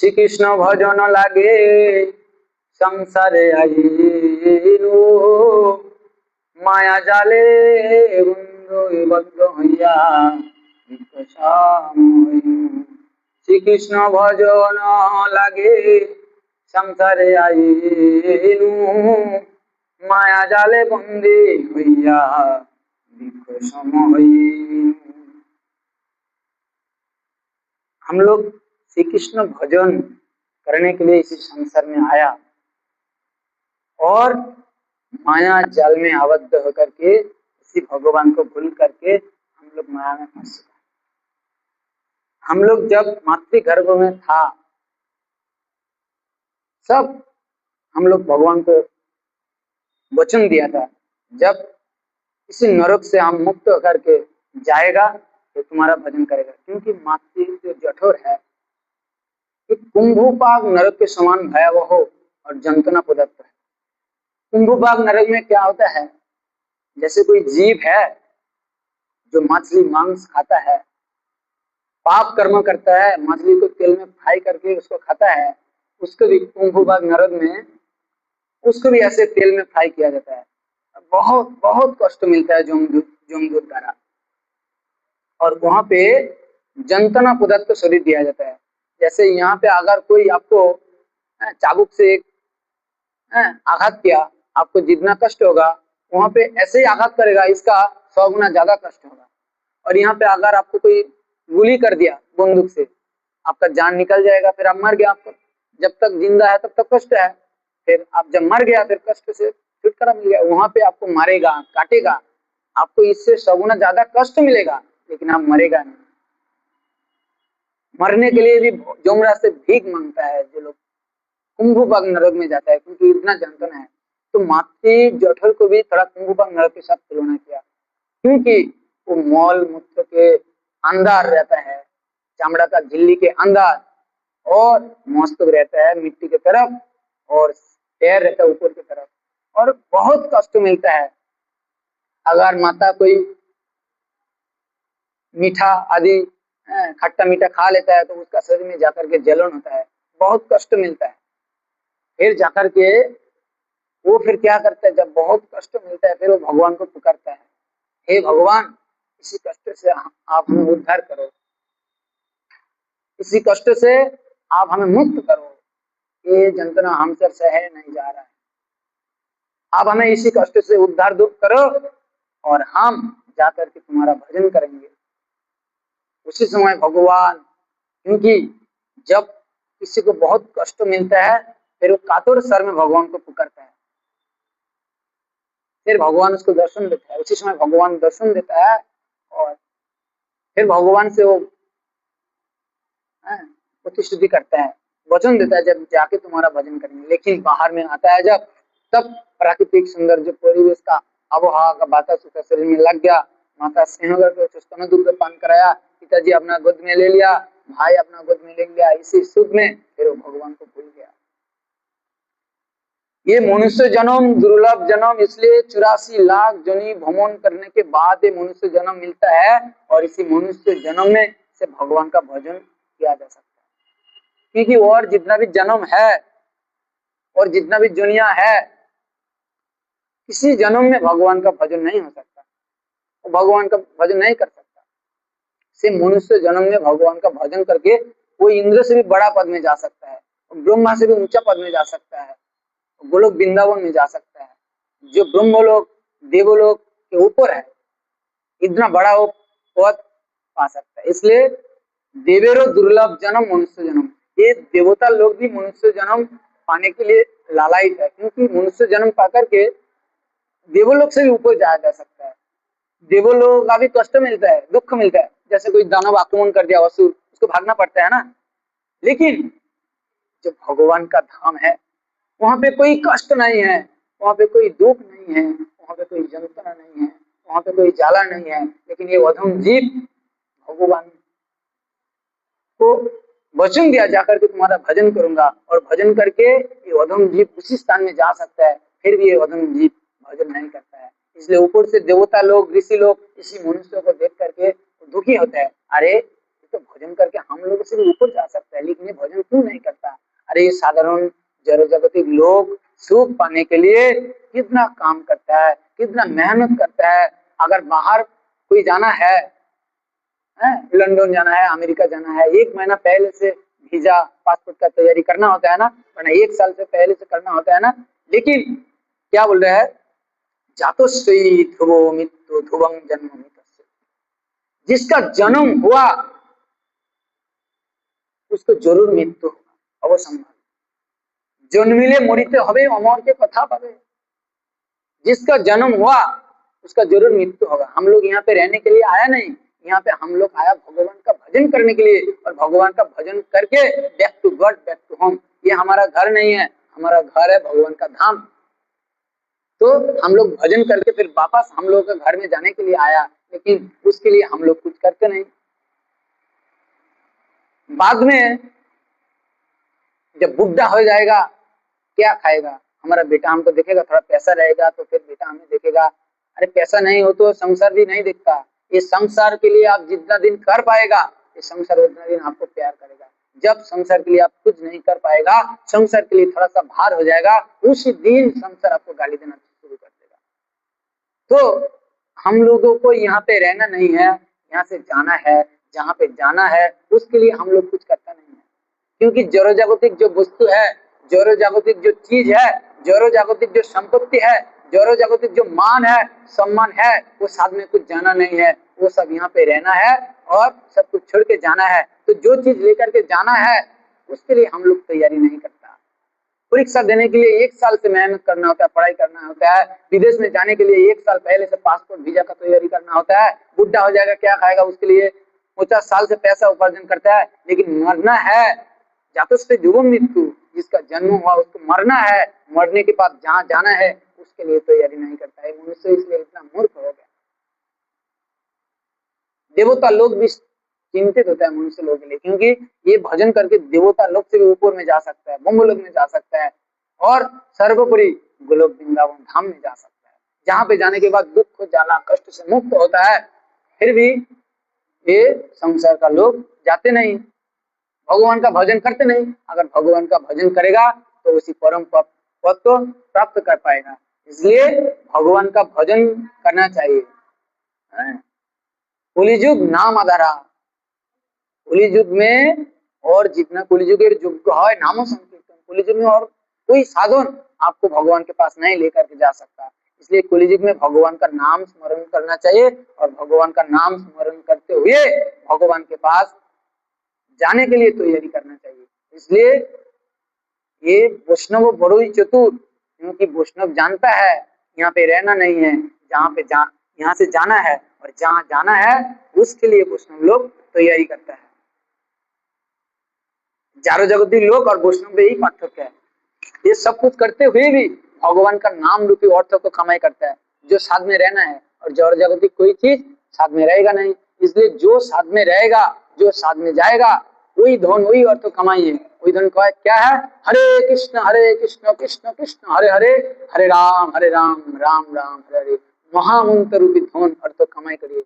শ্রীকৃষ্ণ ভজন লাগে সংসারে আইনু, মায়া জালে বদ্ধ হইয়া শ্রীকৃষ্ণ ভজন লাগে সংসারে আইনু, माया जाले बंदी भैया हम लोग श्री कृष्ण भजन करने के लिए इसी संसार में आया और माया जाल में आबद्ध होकर के इसी भगवान को भूल करके हम लोग माया में फंस गए। हम लोग जब मातृगर्भ में था सब हम लोग भगवान को वचन दिया था, जब इसी नरक से हम मुक्त होकर के जाएगा तो तुम्हारा भजन करेगा। क्योंकि मातृ जो जठोर है कि कुंभोपाग नरक के समान भयावह हो और जंतना पदार्थ है। कुंभोपाग नरक में क्या होता है, जैसे कोई जीव है जो मछली मांस खाता है, पाप कर्म करता है, मछली को तेल में फ्राई करके उसको खाता है, उसको भी कुंभोपाग नरक में उसको भी ऐसे तेल में फ्राई किया जाता है। बहुत बहुत कष्ट मिलता है जमदूत द्वारा, और वहां पे जंतना पदार्थ को शरीर दिया जाता है। जैसे यहाँ पे अगर कोई आपको चाबुक से एक आघात किया, आपको जितना कष्ट होगा वहां पे ऐसे ही आघात करेगा, इसका 100 गुना ज्यादा कष्ट होगा। और यहाँ पे अगर आपको कोई गोली कर दिया बंदूक से, आपका जान निकल जाएगा, फिर आप मर गया। आपको जब तक जिंदा है तब तक कष्ट है, फिर आप जब मर गया फिर कष्ट से छुटकारा मिल गया। वहां पे आपको मारेगा, काटेगा, आपको इससे 100 गुना ज्यादा कष्ट मिलेगा, लेकिन आप मरेगा नहीं। मरने के लिए भी यमराज से भीख मांगता है जो लोग कुंभोपाग नरक में जाता है, क्योंकि इतना जंतन है। तो मातृ जठर को भी थोड़ा कुंभोपाग नरक के साथ तुलना किया, क्योंकि वो मौल मूत्र के अंदर रहता है, चमड़ा का झिल्ली के अंदर, और मस्तक रहता है मिट्टी की तरफ, और पैर रहता है ऊपर की तरफ, और बहुत कष्ट मिलता है। अगर माता कोई मीठा आदि खट्टा मीठा खा लेता है तो उसका शरीर में जाकर के जलन होता है, बहुत कष्ट मिलता है। फिर जाकर के वो फिर क्या करता है, जब बहुत कष्ट मिलता है फिर वो भगवान को पुकारता है, हे भगवान इसी कष्ट से आप हमें उद्धार करो, इसी कष्ट से आप हमें मुक्त करो, ये जंतना हमसे सह नहीं जा रहा है, आप हमें इसी कष्ट से उद्धार करो और हम जाकर के तुम्हारा भजन करेंगे। उसी समय भगवान, क्योंकि जब किसी को बहुत कष्ट मिलता है फिर वो कातुर स्वर में भगवान को पुकारता है, फिर भगवान उसको दर्शन देता है। उसी समय भगवान दर्शन देता है और फिर भगवान से वो प्रतिस्तुति करता है, वचन देता है जब जाके तुम्हारा भजन करेंगे। लेकिन बाहर में आता है जब, तब प्राकृतिक सुंदर जो परिवेश का आबोहवा का बाता उसका शरीर में लग गया। माता स्नेह करके स्तन दूध पान कराया, पिताजी अपना गोद में ले लिया, भाई अपना गोद में ले लिया, इसी सुख में फिर वो भगवान को भूल गया। ये मनुष्य जन्म दुर्लभ जन्म, इसलिए 84 लाख जनी भ्रमण करने के बाद ये मनुष्य जन्म मिलता है, और इसी मनुष्य जन्म में से भगवान का भजन किया जा सकता है। क्योंकि और जितना भी जन्म है और जितना भी दुनिया है, किसी जन्म में भगवान का भजन नहीं हो सकता, भगवान का भजन नहीं कर सकता। से मनुष्य जन्म में भगवान का भजन करके वो इंद्र से भी बड़ा पद में जा सकता है, ब्रह्मा से भी ऊंचा पद में जा सकता है, गोलोक वृंदावन में जा सकता है, जो ब्रह्मलोक देवलोक के ऊपर है, इतना बड़ा वो पद पा सकता है। इसलिए देवेरो दुर्लभ जन्म मनुष्य जन्म, ये देवता लोग भी मनुष्य जन्म पाने के लिए लालायित है, क्योंकि मनुष्य जन्म पाकर के देवलोक से भी ऊपर जाया जा सकता है। देवलोक का भी कष्ट मिलता है, दुख मिलता है, जैसे कोई दानव आक्रमण कर दिया असुर, उसको भागना पड़ता है ना। लेकिन जो भगवान का धाम है वहां पे कोई कष्ट नहीं है, वहां पे कोई दुख नहीं है, वहां पे कोई जंतना नहीं है, वहां पे कोई जाला नहीं है। लेकिन ये अधम जीव भगवान को वचन दिया जाकर के तुम्हारा भजन करूंगा, और भजन करके ये अधम जीव उसी स्थान में जा सकता है, फिर भी ये अधम जीव भजन नहीं करता है। इसलिए ऊपर से देवता लोग ऋषि लोग इसी मनुष्य को देख करके दुखी होता है, अरे तो भोजन करके हम लोग से भी ऊपर जा सकता है, लेकिन ये भोजन क्यों नहीं करता? अरे ये साधारण जड़ जगतिक लोग सुख पाने के लिए कितना काम करता है, कितना मेहनत करता है। अगर बाहर कोई जाना है, लंदन जाना है, अमेरिका जाना है, 1 महीना पहले से वीजा पासपोर्ट का तैयारी करना होता है ना, वरना 1 साल से पहले से करना होता है ना। लेकिन क्या बोल रहे हैं, जातो श्री ध्रुवो मृत्यु ध्रुवं जन्म मृतस्य, जिसका जन्म हुआ उसको जरूर मृत्यु होगा, अवसंभव। जन्मिले मरिते हबे अमर के कथा पावे, जिसका जन्म हुआ उसका जरूर मृत्यु होगा। हम लोग यहाँ पे रहने के लिए आया नहीं, यहाँ पे हम लोग आया भगवान का भजन करने के लिए, और भगवान का भजन करके back to God, back to home. ये हमारा घर नहीं है, हमारा घर है भगवान का धाम। तो हम लोग भजन करके फिर वापस हम लोग के घर में जाने के लिए आया, लेकिन उसके लिए हम लोग कुछ करते नहीं। बाद में जब बुढ़ा हो जाएगा क्या खाएगा? हमारा बेटा हमको देखेगा, थोड़ा पैसा रहेगा तो फिर बेटा हमें देखेगा। अरे पैसा नहीं हो तो संसार भी नहीं दिखता। ये संसार के लिए आप जितना दिन कर पाएगा, ये संसार उतना दिन आपको प्यार करेगा। जब संसार के लिए आप कुछ नहीं कर पाएगा, संसार के लिए थोड़ा सा भार हो जाएगा, उसी दिन संसार आपको गाली देना शुरू कर देगा। तो हम लोगों को यहाँ पे रहना नहीं है, यहाँ से जाना है। जहाँ पे जाना है उसके लिए हम लोग कुछ करता नहीं है, क्योंकि जड़ जागतिक जो वस्तु है, जड़ जागतिक जो चीज है, जड़ जागतिक जो संपत्ति है, जड़ जागतिक जो मान है, सम्मान है, वो साथ में कुछ जाना नहीं है। वो सब यहाँ पे रहना है और सब कुछ छोड़ के जाना है। तो जो चीज लेकर के जाना है उसके लिए हम लोग तैयारी नहीं करता। परीक्षा देने के लिए 1 साल से मेहनत करना होता है, पढ़ाई करना होता है। विदेश में जाने के लिए 1 साल पहले से पासपोर्ट वीजा का तैयारी करना होता है। बुढ़ा हो जाएगा क्या खाएगा? उसके लिए 50 साल से पैसा उपार्जन करता है। लेकिन मरना है, जातो से ध्रुवं मृत्यु, जिसका जन्म हुआ उसको मरना है। मरने के बाद जहाँ जाना है उसके लिए तैयारी नहीं करता है। मनुष्य इसलिए इतना मूर्ख हो गया। देवता लोग भी चिंतित होता है मनुष्य लोगों के लिए, क्योंकि ये भजन करके देवता लोग से भी ऊपर में जा सकता है, ब्रह्मलोक में जा सकता है, और सर्वोपरि गोलोक वृंदावन धाम में जा सकता है, जहाँ पे जाने के बाद दुख जाला कष्ट से मुक्त होता है। फिर भी ये संसार का लोग जाते नहीं, भगवान का भजन करते नहीं। अगर भगवान का भजन करेगा तो उसी परम पद को प्राप्त कर पाएगा। इसलिए भगवान का भजन करना चाहिए। कलिजुग नाम आधारा, कलिजुग में और जितना कलिजुग युग है नामो संकीर्तन, कलिजुग में और कोई साधन आपको भगवान के पास नहीं लेकर के जा सकता। इसलिए कलिजुग में भगवान का नाम स्मरण करना चाहिए, और भगवान का नाम स्मरण करते हुए भगवान के पास जाने के लिए तैयारी करना चाहिए। इसलिए ये वैष्णव बड़ो ही चतुर, क्योंकि वैष्णव जानता है यहाँ पे रहना नहीं है, यहाँ से जाना है, और जहाँ जाना है उसके लिए वैष्णव लोग तैयारी करता है। चारों जगती लोग और वैष्णव में ही पार्थक्य है। ये सब कुछ करते हुए भी भगवान का नाम रूपी अर्थ को कमाई करता है, जो साथ में रहना है, और जड़ जगती कोई चीज साथ में रहेगा नहीं। इसलिए जो साथ में रहेगा, जो साथ में जाएगा, वही धन वही अर्थ कमाई है। वही धन का क्या है? हरे कृष्ण कृष्ण कृष्ण हरे हरे, हरे राम राम राम हरे हरे, महामंत्र रूपी धन अर्थ कमाई करिए।